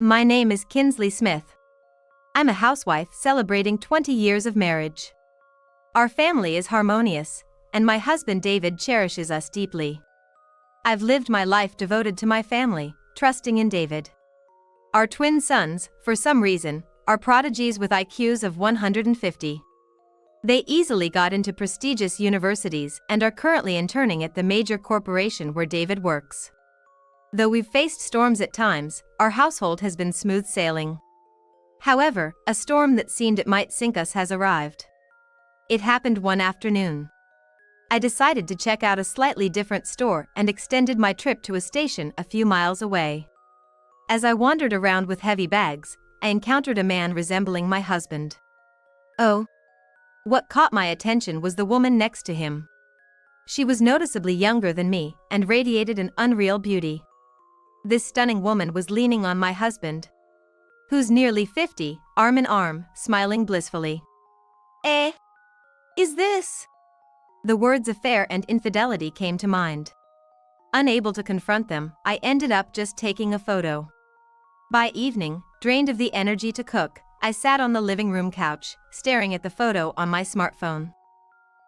My name is Kinsley Smith. I'm a housewife celebrating 20 years of marriage. Our family is harmonious, and my husband David cherishes us deeply. I've lived my life devoted to my family, trusting in David. Our twin sons, for some reason, are prodigies with IQs of 150. They easily got into prestigious universities and are currently interning at the major corporation where David works. Though we've faced storms at times, our household has been smooth sailing. However, a storm that seemed it might sink us has arrived. It happened one afternoon. I decided to check out a slightly different store and extended my trip to a station a few miles away. As I wandered around with heavy bags, I encountered a man resembling my husband. Oh. What caught my attention was the woman next to him. She was noticeably younger than me and radiated an unreal beauty. This stunning woman was leaning on my husband, who's nearly 50, arm in arm, smiling blissfully. Is this? The words affair and infidelity came to mind. Unable to confront them, I ended up just taking a photo. By evening, drained of the energy to cook, I sat on the living room couch, staring at the photo on my smartphone.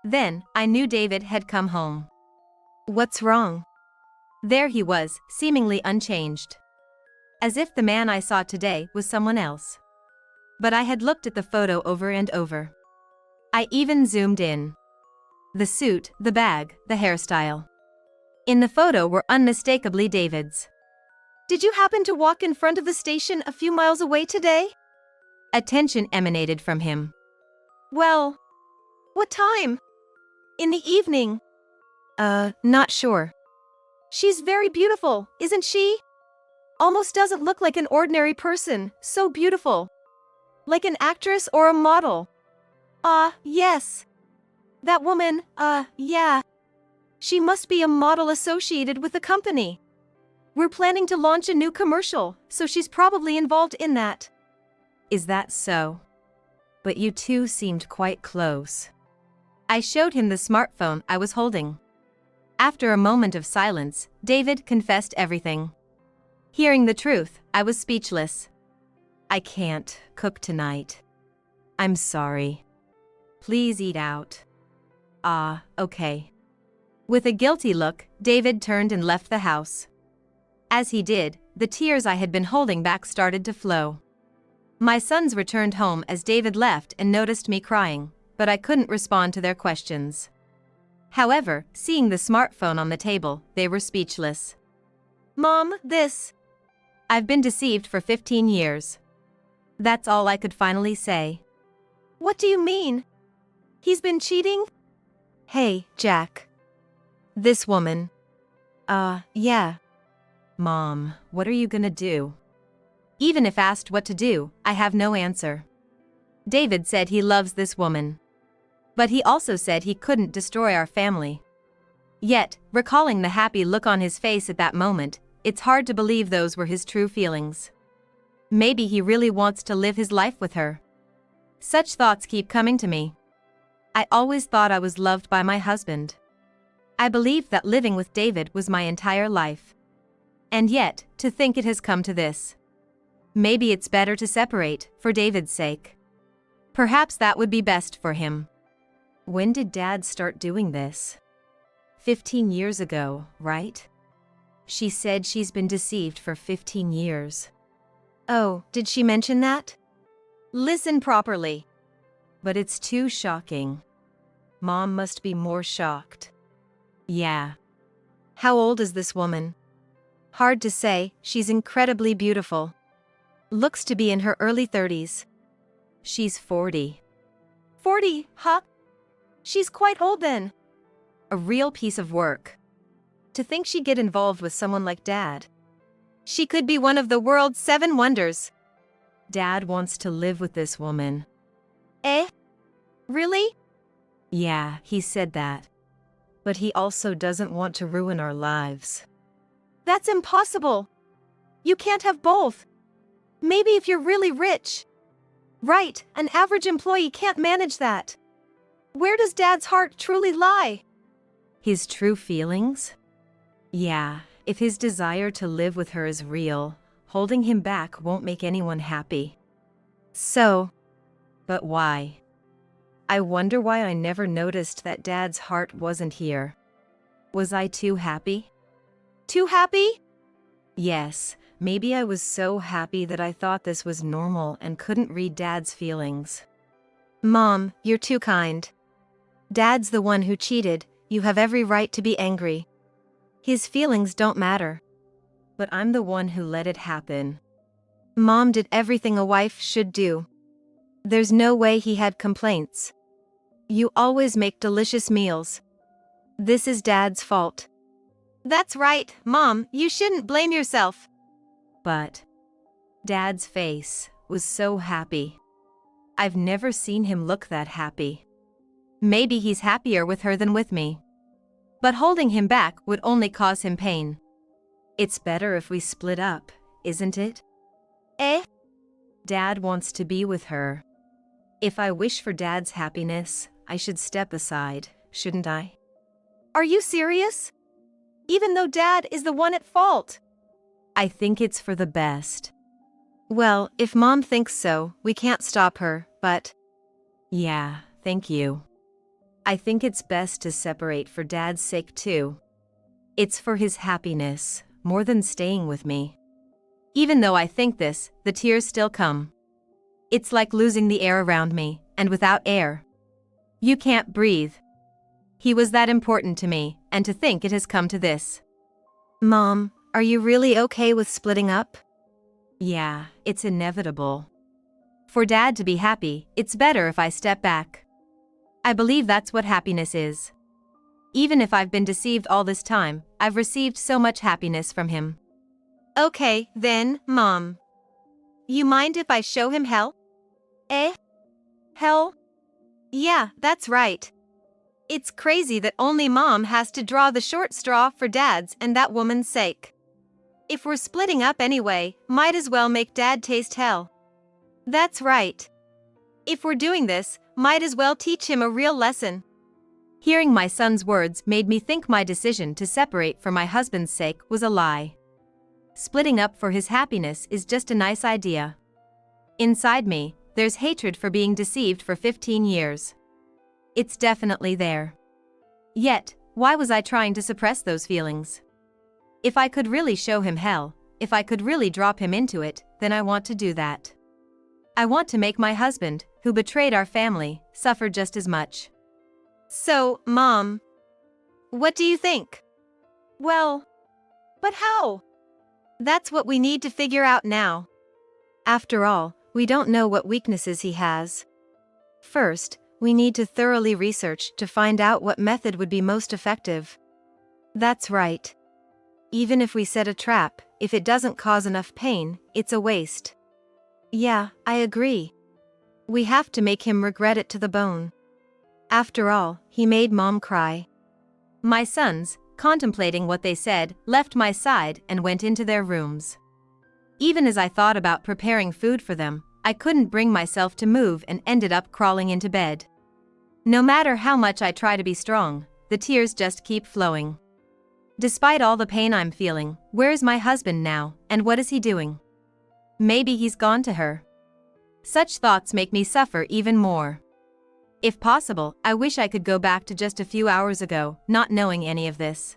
Then, I knew David had come home. What's wrong? There he was, seemingly unchanged. As if the man I saw today was someone else. But I had looked at the photo over and over. I even zoomed in. The suit, the bag, the hairstyle. In the photo were unmistakably David's. Did you happen to walk in front of the station a few miles away today? Attention emanated from him. Well, what time? In the evening. Not sure. She's very beautiful, isn't she? Almost doesn't look like an ordinary person, so beautiful. Like an actress or a model. Yes. That woman, yeah. She must be a model associated with the company. We're planning to launch a new commercial, so she's probably involved in that. Is that so? But you two seemed quite close. I showed him the smartphone I was holding. After a moment of silence, David confessed everything. Hearing the truth, I was speechless. I can't cook tonight. I'm sorry. Please eat out. Okay. With a guilty look, David turned and left the house. As he did, the tears I had been holding back started to flow. My sons returned home as David left and noticed me crying, but I couldn't respond to their questions. However, seeing the smartphone on the table, they were speechless. Mom, this. I've been deceived for 15 years. That's all I could finally say. What do you mean? He's been cheating? Hey, Jack. This woman. Yeah. Mom, what are you gonna do? Even if asked what to do, I have no answer. David said he loves this woman. But he also said he couldn't destroy our family. Yet, recalling the happy look on his face at that moment, it's hard to believe those were his true feelings. Maybe he really wants to live his life with her. Such thoughts keep coming to me. I always thought I was loved by my husband. I believed that living with David was my entire life. And yet, to think it has come to this. Maybe it's better to separate, for David's sake. Perhaps that would be best for him. When did Dad start doing this? 15 years ago, right? She said she's been deceived for 15 years. Oh, did she mention that? Listen properly. But it's too shocking. Mom must be more shocked. Yeah. How old is this woman? Hard to say, she's incredibly beautiful. Looks to be in her early 30s. She's 40. 40, huh? She's quite old then. A real piece of work. To think she'd get involved with someone like Dad. She could be one of the world's 7 wonders. Dad wants to live with this woman. Really? Yeah, he said that. But he also doesn't want to ruin our lives. That's impossible. You can't have both. Maybe if you're really rich. Right, an average employee can't manage that. Where does Dad's heart truly lie? His true feelings? Yeah, if his desire to live with her is real, holding him back won't make anyone happy. But why? I wonder why I never noticed that Dad's heart wasn't here. Was I too happy? Too happy? Yes, maybe I was so happy that I thought this was normal and couldn't read Dad's feelings. Mom, you're too kind. Dad's the one who cheated, you have every right to be angry. His feelings don't matter. But I'm the one who let it happen. Mom did everything a wife should do. There's no way he had complaints. You always make delicious meals. This is Dad's fault. That's right, Mom, you shouldn't blame yourself. But Dad's face was so happy. I've never seen him look that happy. Maybe he's happier with her than with me. But holding him back would only cause him pain. It's better if we split up, isn't it? Dad wants to be with her. If I wish for Dad's happiness, I should step aside, shouldn't I? Are you serious? Even though Dad is the one at fault? I think it's for the best. Well, if Mom thinks so, we can't stop her, but... Yeah, thank you. I think it's best to separate for Dad's sake too. It's for his happiness, more than staying with me. Even though I think this, the tears still come. It's like losing the air around me, and without air, you can't breathe. He was that important to me, and to think it has come to this. Mom, are you really okay with splitting up? Yeah, it's inevitable. For Dad to be happy, it's better if I step back. I believe that's what happiness is. Even if I've been deceived all this time, I've received so much happiness from him. Okay, then, Mom. You mind if I show him hell? Hell? Yeah, that's right. It's crazy that only Mom has to draw the short straw for Dad's and that woman's sake. If we're splitting up anyway, might as well make Dad taste hell. That's right. If we're doing this, might as well teach him a real lesson. Hearing my son's words made me think my decision to separate for my husband's sake was a lie. Splitting up for his happiness is just a nice idea. Inside me, there's hatred for being deceived for 15 years. It's definitely there. Yet, why was I trying to suppress those feelings? If I could really show him hell, if I could really drop him into it, then I want to do that. I want to make my husband, who betrayed our family, suffer just as much. So, Mom, what do you think? Well, but how? That's what we need to figure out now. After all, we don't know what weaknesses he has. First, we need to thoroughly research to find out what method would be most effective. That's right. Even if we set a trap, if it doesn't cause enough pain, it's a waste. Yeah, I agree. We have to make him regret it to the bone. After all, he made Mom cry. My sons, contemplating what they said, left my side and went into their rooms. Even as I thought about preparing food for them, I couldn't bring myself to move and ended up crawling into bed. No matter how much I try to be strong, the tears just keep flowing. Despite all the pain I'm feeling, where is my husband now, and what is he doing? Maybe he's gone to her. Such thoughts make me suffer even more. If possible, I wish I could go back to just a few hours ago, not knowing any of this,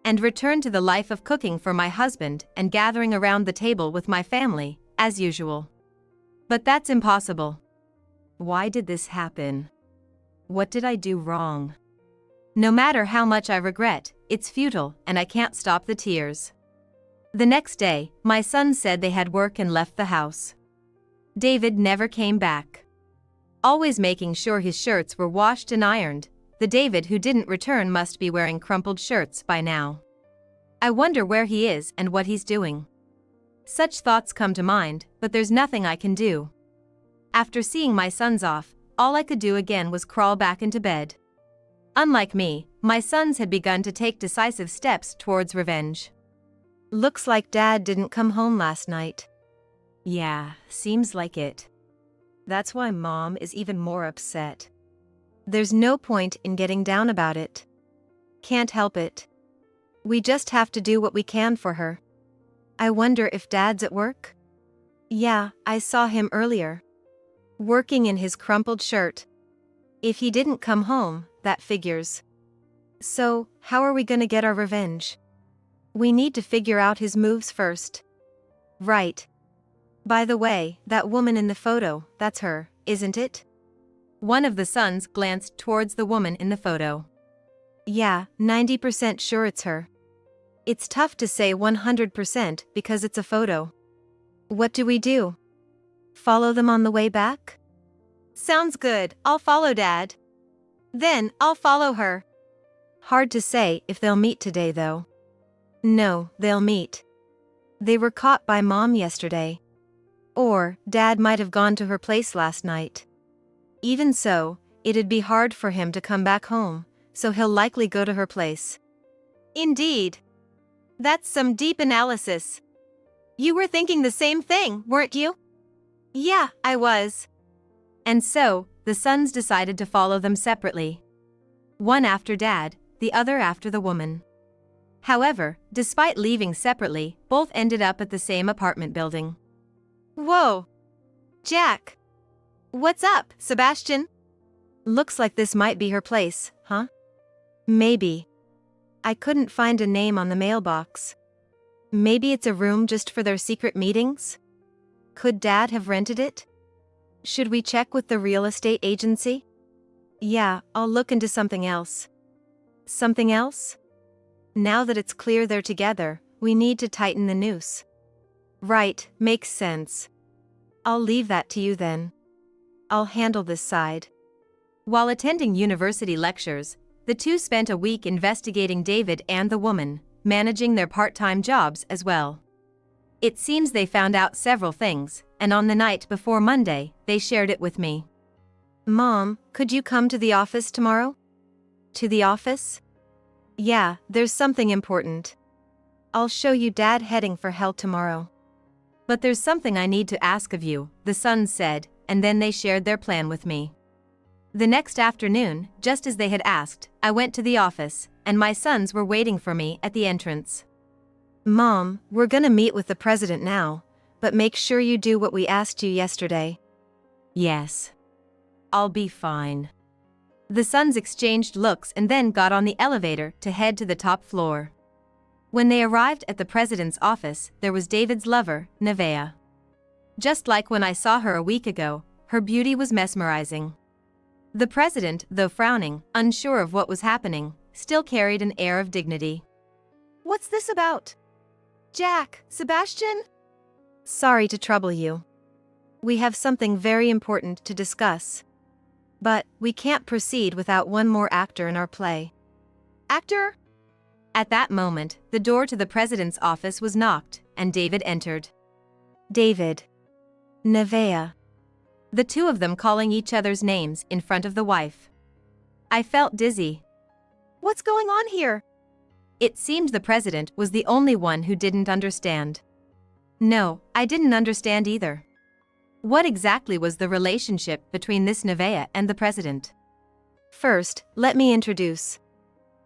and return to the life of cooking for my husband and gathering around the table with my family, as usual. But that's impossible. Why did this happen? What did I do wrong? No matter how much I regret, it's futile and I can't stop the tears. The next day, my sons said they had work and left the house. David never came back. Always making sure his shirts were washed and ironed, the David who didn't return must be wearing crumpled shirts by now. I wonder where he is and what he's doing. Such thoughts come to mind, but there's nothing I can do. After seeing my sons off, all I could do again was crawl back into bed. Unlike me, my sons had begun to take decisive steps towards revenge. Looks like Dad didn't come home last night. Yeah, seems like it. That's why Mom is even more upset. There's no point in getting down about it. Can't help it. We just have to do what we can for her. I wonder if Dad's at work? Yeah, I saw him earlier. Working in his crumpled shirt. If he didn't come home, that figures. So, how are we gonna get our revenge? We need to figure out his moves first. Right. By the way, that woman in the photo, that's her, isn't it? One of the sons glanced towards the woman in the photo. Yeah, 90% sure it's her. It's tough to say 100% because it's a photo. What do we do? Follow them on the way back? Sounds good, I'll follow Dad. Then, I'll follow her. Hard to say if they'll meet today though. No, they'll meet. They were caught by Mom yesterday. Or, Dad might have gone to her place last night. Even so, it'd be hard for him to come back home, so he'll likely go to her place. Indeed. That's some deep analysis. You were thinking the same thing, weren't you? Yeah, I was. And so, the sons decided to follow them separately. One after Dad, the other after the woman. However, despite leaving separately, both ended up at the same apartment building. Whoa! Jack! What's up, Sebastian? Looks like this might be her place, huh? Maybe. I couldn't find a name on the mailbox. Maybe it's a room just for their secret meetings? Could Dad have rented it? Should we check with the real estate agency? Yeah, I'll look into something else. Something else? Now that it's clear they're together, we need to tighten the noose. Right, makes sense. I'll leave that to you then. I'll handle this side. While attending university lectures, the two spent a week investigating David and the woman, managing their part-time jobs as well. It seems they found out several things, and on the night before Monday, they shared it with me. Mom, could you come to the office tomorrow? To the office? Yeah, there's something important. I'll show you Dad heading for hell tomorrow. But there's something I need to ask of you, the sons said, and then they shared their plan with me. The next afternoon, just as they had asked, I went to the office, and my sons were waiting for me at the entrance. Mom, we're gonna meet with the president now, but make sure you do what we asked you yesterday. Yes. I'll be fine. The sons exchanged looks and then got on the elevator to head to the top floor. When they arrived at the president's office, there was David's lover, Nevaeh. Just like when I saw her a week ago, her beauty was mesmerizing. The president, though frowning, unsure of what was happening, still carried an air of dignity. What's this about? Jack, Sebastian? Sorry to trouble you. We have something very important to discuss. But we can't proceed without one more actor in our play. Actor? At that moment, the door to the president's office was knocked, and David entered. David. Nevaeh. The two of them calling each other's names in front of the wife. I felt dizzy. What's going on here? It seemed the president was the only one who didn't understand. No, I didn't understand either. What exactly was the relationship between this Nevaeh and the president? First, let me introduce.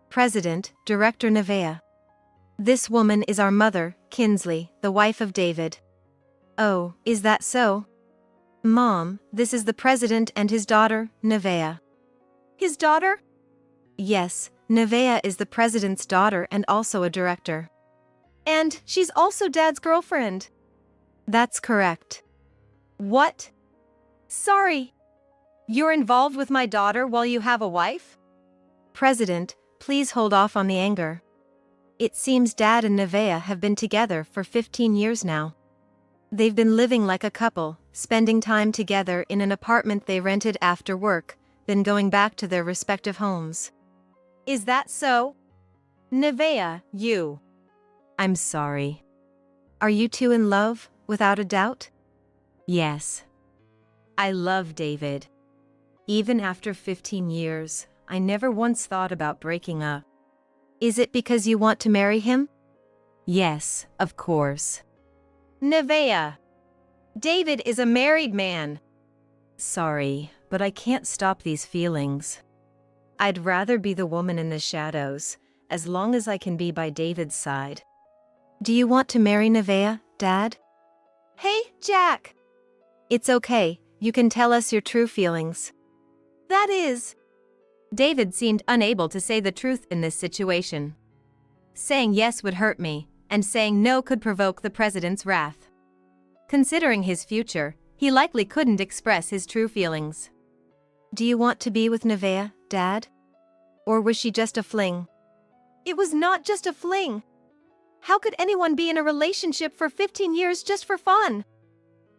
President, Director Nevaeh. This woman is our mother, Kinsley, the wife of David. Oh, is that so? Mom, this is the president and his daughter, Nevaeh. His daughter? Yes, Nevaeh is the president's daughter and also a director. And she's also Dad's girlfriend. That's correct. What? Sorry. You're involved with my daughter while you have a wife? President, please hold off on the anger. It seems Dad and Nevaeh have been together for 15 years now. They've been living like a couple, spending time together in an apartment they rented after work, then going back to their respective homes. Is that so? Nevaeh, you. I'm sorry. Are you two in love, without a doubt? Yes. I love David. Even after 15 years, I never once thought about breaking up. Is it because you want to marry him? Yes, of course. Nevaeh. David is a married man. Sorry, but I can't stop these feelings. I'd rather be the woman in the shadows, as long as I can be by David's side. Do you want to marry Nevaeh, Dad? Hey, Jack! It's okay, you can tell us your true feelings. That is. David seemed unable to say the truth in this situation. Saying yes would hurt me, and saying no could provoke the president's wrath. Considering his future, he likely couldn't express his true feelings. Do you want to be with Nevaeh, Dad? Or was she just a fling? It was not just a fling. How could anyone be in a relationship for 15 years just for fun?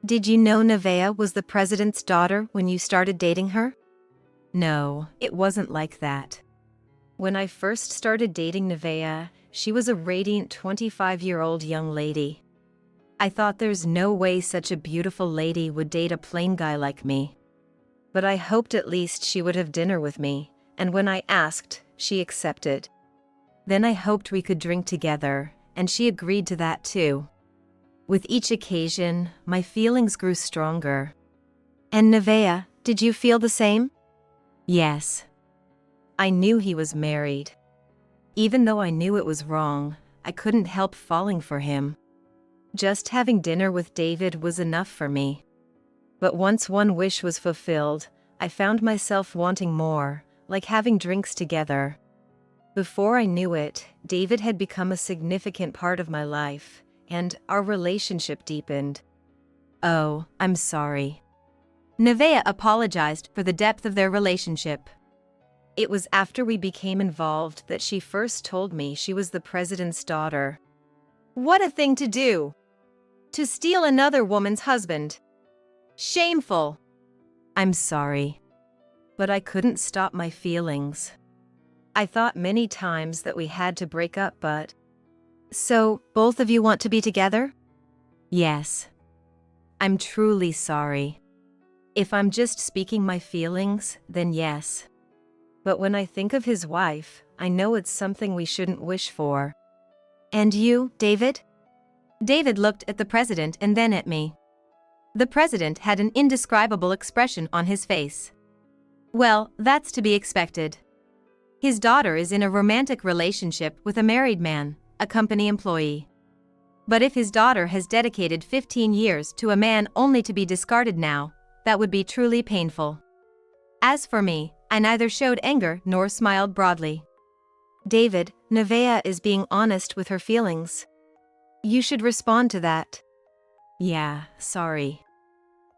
Did you know Nevaeh was the president's daughter when you started dating her? No, it wasn't like that. When I first started dating Nevaeh, she was a radiant 25-year-old young lady. I thought there's no way such a beautiful lady would date a plain guy like me. But I hoped at least she would have dinner with me, and when I asked, she accepted. Then I hoped we could drink together, and she agreed to that too. With each occasion, my feelings grew stronger. And Nevaeh, did you feel the same? Yes. I knew he was married. Even though I knew it was wrong, I couldn't help falling for him. Just having dinner with David was enough for me. But once one wish was fulfilled, I found myself wanting more, like having drinks together. Before I knew it, David had become a significant part of my life, and our relationship deepened. Oh, I'm sorry. Nevaeh apologized for the depth of their relationship. It was after we became involved that she first told me she was the president's daughter. What a thing to do! To steal another woman's husband. Shameful! I'm sorry. But I couldn't stop my feelings. I thought many times that we had to break up, but... So, both of you want to be together? Yes. I'm truly sorry. If I'm just speaking my feelings, then yes. But when I think of his wife, I know it's something we shouldn't wish for. And you, David? David looked at the president and then at me. The president had an indescribable expression on his face. Well, that's to be expected. His daughter is in a romantic relationship with a married man, a company employee. But if his daughter has dedicated 15 years to a man only to be discarded now, that would be truly painful. As for me, I neither showed anger nor smiled broadly. David, Nevaeh is being honest with her feelings. You should respond to that. Yeah, sorry.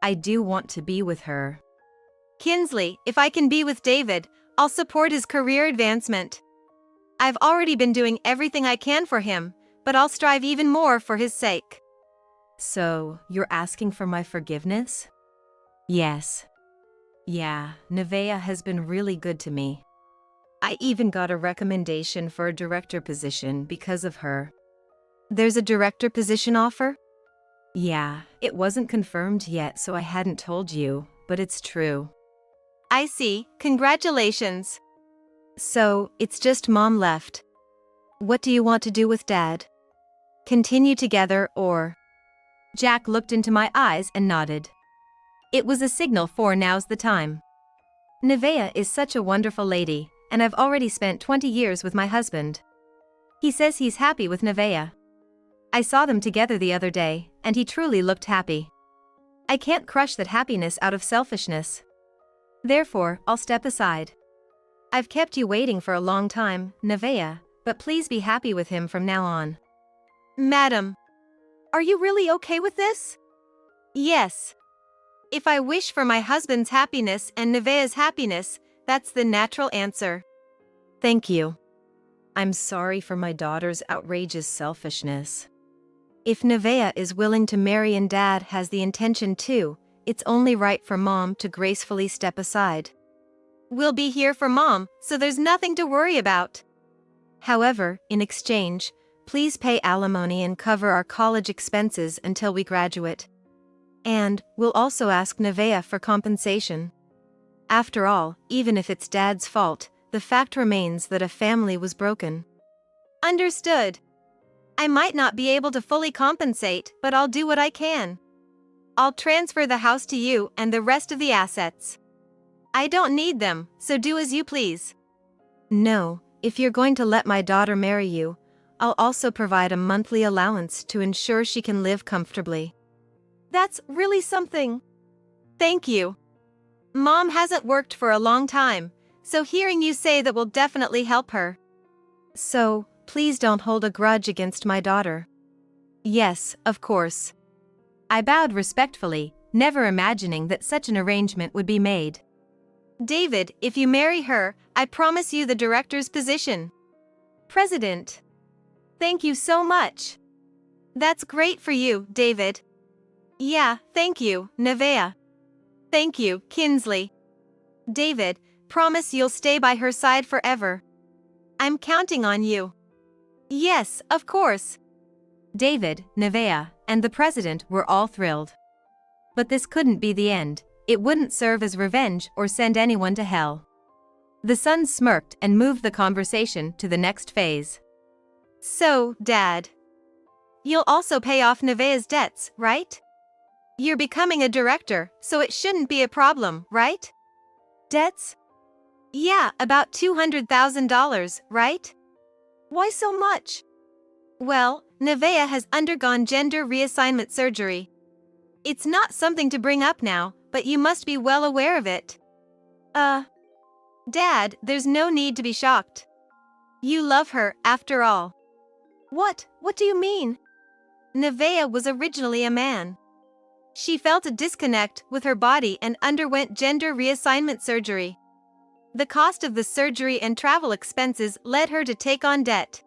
I do want to be with her. Kinsley, if I can be with David, I'll support his career advancement. I've already been doing everything I can for him, but I'll strive even more for his sake. So, you're asking for my forgiveness? Yes. Yeah, Nevaeh has been really good to me. I even got a recommendation for a director position because of her. There's a director position offer? Yeah, it wasn't confirmed yet, so I hadn't told you, but it's true. I see, congratulations. So, it's just Mom left. What do you want to do with Dad? Continue together or... Jack looked into my eyes and nodded. It was a signal for now's the time. Nevaeh is such a wonderful lady, and I've already spent 20 years with my husband. He says he's happy with Nevaeh. I saw them together the other day, and he truly looked happy. I can't crush that happiness out of selfishness. Therefore, I'll step aside. I've kept you waiting for a long time, Nevaeh, but please be happy with him from now on. Madam, are you really okay with this? Yes. If I wish for my husband's happiness and Nevaeh's happiness, that's the natural answer. Thank you. I'm sorry for my daughter's outrageous selfishness. If Nevaeh is willing to marry and Dad has the intention to, it's only right for Mom to gracefully step aside. We'll be here for Mom, so there's nothing to worry about. However, in exchange, please pay alimony and cover our college expenses until we graduate. And we'll also ask Nevaeh for compensation. After all, even if it's Dad's fault, the fact remains that a family was broken. Understood. I might not be able to fully compensate, but I'll do what I can. I'll transfer the house to you and the rest of the assets. I don't need them, so do as you please. No, if you're going to let my daughter marry you, I'll also provide a monthly allowance to ensure she can live comfortably. That's really something. Thank you. Mom hasn't worked for a long time, so hearing you say that will definitely help her. So, please don't hold a grudge against my daughter. Yes, of course. I bowed respectfully, never imagining that such an arrangement would be made. David, if you marry her, I promise you the director's position. President. Thank you so much. That's great for you, David. Yeah, thank you, Nevaeh. Thank you, Kinsley. David, promise you'll stay by her side forever. I'm counting on you. Yes, of course. David, Nevaeh, and the president were all thrilled. But this couldn't be the end. It wouldn't serve as revenge or send anyone to hell. The son smirked and moved the conversation to the next phase. So, Dad, you'll also pay off Nevaeh's debts, right? You're becoming a director, so it shouldn't be a problem, right? Debts? Yeah, about $200,000, right? Why so much? Well, Nevaeh has undergone gender reassignment surgery. It's not something to bring up now, but you must be well aware of it. Dad, there's no need to be shocked. You love her, after all. What do you mean? Nevaeh was originally a man. She felt a disconnect with her body and underwent gender reassignment surgery. The cost of the surgery and travel expenses led her to take on debt.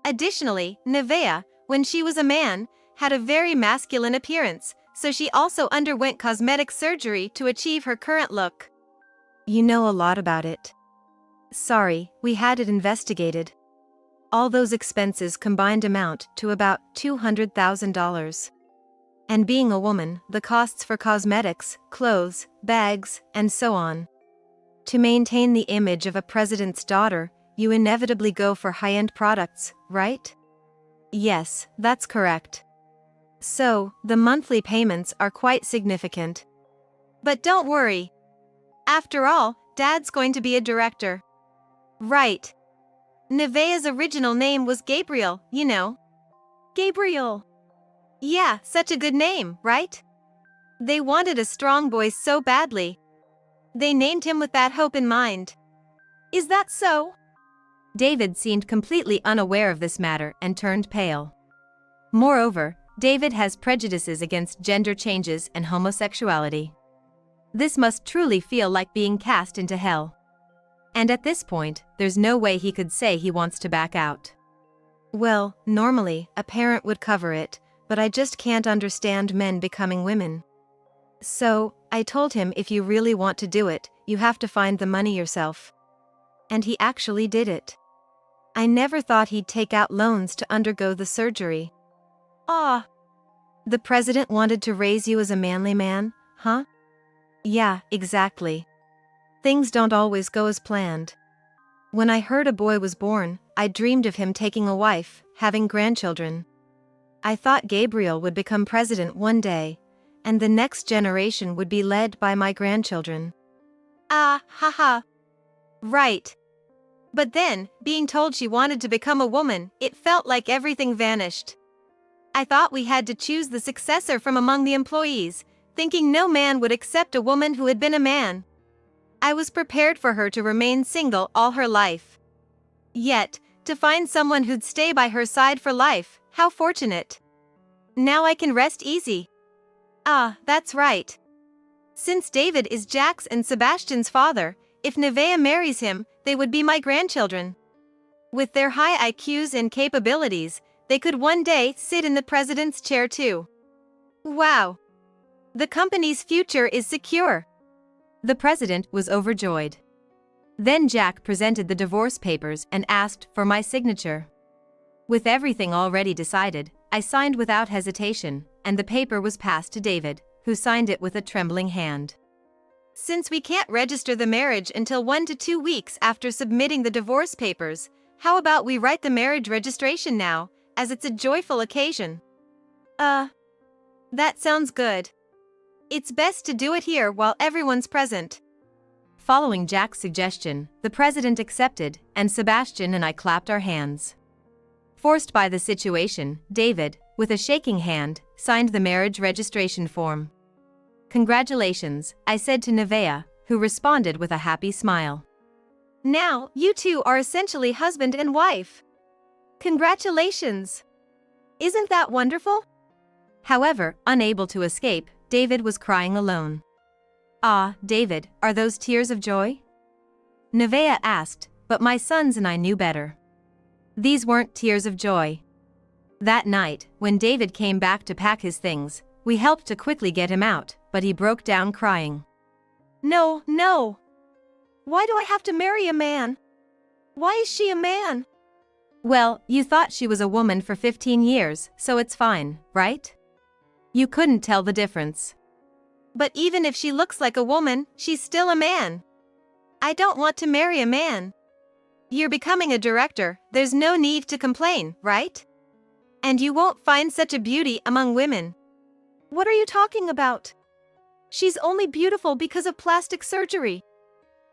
Additionally, Nevaeh, when she was a man, had a very masculine appearance, so she also underwent cosmetic surgery to achieve her current look. You know a lot about it. Sorry, we had it investigated. All those expenses combined amount to about $200,000. And being a woman, the costs for cosmetics, clothes, bags, and so on. To maintain the image of a president's daughter, you inevitably go for high-end products, right? Yes, that's correct. So, the monthly payments are quite significant. But don't worry. After all, Dad's going to be a director. Right. Nevaeh's original name was Gabriel, you know. Gabriel. Yeah, such a good name, right? They wanted a strong boy so badly. They named him with that hope in mind. Is that so? David seemed completely unaware of this matter and turned pale. Moreover, David has prejudices against gender changes and homosexuality. This must truly feel like being cast into hell. And at this point, there's no way he could say he wants to back out. Well, normally, a parent would cover it, but I just can't understand men becoming women. So, I told him if you really want to do it, you have to find the money yourself. And he actually did it. I never thought he'd take out loans to undergo the surgery. Ah. The president wanted to raise you as a manly man, huh? Yeah, exactly. Things don't always go as planned. When I heard a boy was born, I dreamed of him taking a wife, having grandchildren. I thought Gabriel would become president one day, and the next generation would be led by my grandchildren. Ah, haha. Right. But then, being told she wanted to become a woman, it felt like everything vanished. I thought we had to choose the successor from among the employees, thinking no man would accept a woman who had been a man. I was prepared for her to remain single all her life. Yet, to find someone who'd stay by her side for life, how fortunate. Now I can rest easy. Ah, that's right. Since David is Jack's and Sebastian's father, if Nevaeh marries him, they would be my grandchildren. With their high IQs and capabilities, they could one day sit in the president's chair too. Wow. The company's future is secure. The president was overjoyed. Then Jack presented the divorce papers and asked for my signature. With everything already decided, I signed without hesitation, and the paper was passed to David, who signed it with a trembling hand. Since we can't register the marriage until 1 to 2 weeks after submitting the divorce papers, how about we write the marriage registration now, as it's a joyful occasion? That sounds good. It's best to do it here while everyone's present. Following Jack's suggestion, the president accepted, and Sebastian and I clapped our hands. Forced by the situation, David, with a shaking hand, signed the marriage registration form. "Congratulations," I said to Nevaeh, who responded with a happy smile. "Now, you two are essentially husband and wife. Congratulations! Isn't that wonderful?" However, unable to escape, David was crying alone. "Ah, David, are those tears of joy?" Nevaeh asked, but my sons and I knew better. These weren't tears of joy. That night, when David came back to pack his things, we helped to quickly get him out, but he broke down crying. "No, no! Why do I have to marry a man? Why is she a man?" "Well, you thought she was a woman for 15 years, so it's fine, right? You couldn't tell the difference." "But even if she looks like a woman, she's still a man. I don't want to marry a man." "You're becoming a director, there's no need to complain, right? And you won't find such a beauty among women." "What are you talking about? She's only beautiful because of plastic surgery.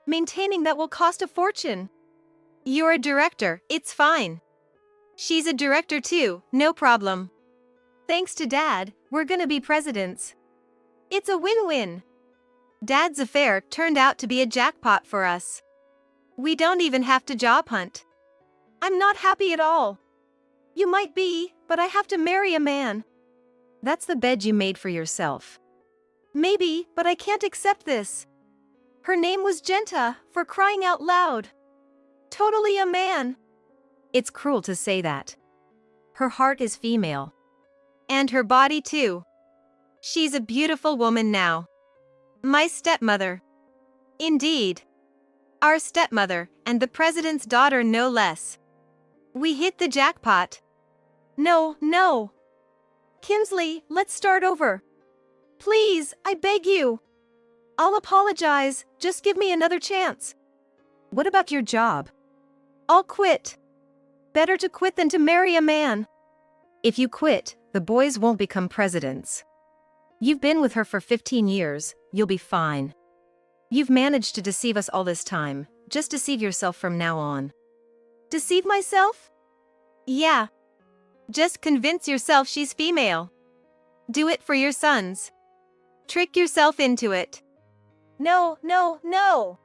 Maintaining that will cost a fortune." "You're a director, it's fine. She's a director too, no problem. Thanks to Dad, we're gonna be presidents. It's a win-win." Dad's affair turned out to be a jackpot for us. We don't even have to job hunt. "I'm not happy at all." "You might be, but I have to marry a man." "That's the bed you made for yourself." "Maybe, but I can't accept this. Her name was Genta, for crying out loud. Totally a man." "It's cruel to say that. Her heart is female. And her body too. She's a beautiful woman now. My stepmother." "Indeed. Our stepmother, and the president's daughter no less. We hit the jackpot." "No, no. Kinsley, let's start over. Please, I beg you. I'll apologize, just give me another chance." "What about your job?" "I'll quit. Better to quit than to marry a man." "If you quit, the boys won't become presidents. You've been with her for 15 years, you'll be fine. You've managed to deceive us all this time, just deceive yourself from now on." "Deceive myself?" "Yeah. Just convince yourself she's female. Do it for your sons. Trick yourself into it." "No, no, no."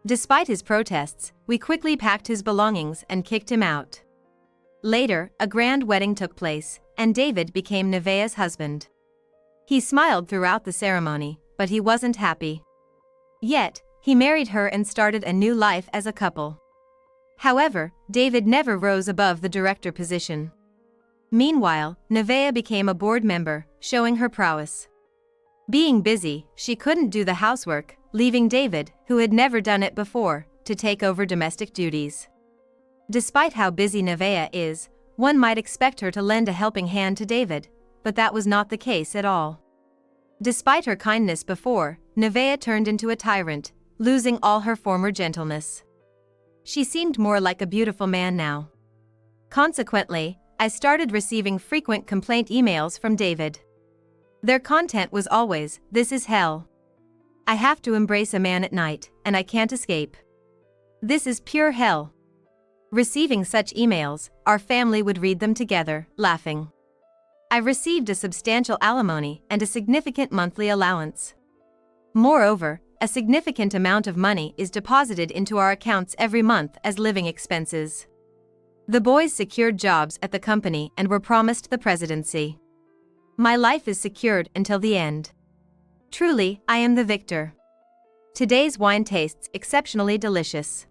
Despite his protests, we quickly packed his belongings and kicked him out. Later, a grand wedding took place, and David became Nevaeh's husband. He smiled throughout the ceremony, but he wasn't happy. Yet, he married her and started a new life as a couple. However, David never rose above the director position. Meanwhile, Nevaeh became a board member, showing her prowess. Being busy, she couldn't do the housework, leaving David, who had never done it before, to take over domestic duties. Despite how busy Nevaeh is, one might expect her to lend a helping hand to David, but that was not the case at all. Despite her kindness before, Nevaeh turned into a tyrant, losing all her former gentleness. She seemed more like a beautiful man now. Consequently, I started receiving frequent complaint emails from David. Their content was always, "This is hell. I have to embrace a man at night, and I can't escape. This is pure hell." Receiving such emails, our family would read them together, laughing. I received a substantial alimony and a significant monthly allowance. Moreover, a significant amount of money is deposited into our accounts every month as living expenses. The boys secured jobs at the company and were promised the presidency. My life is secured until the end. Truly, I am the victor. Today's wine tastes exceptionally delicious.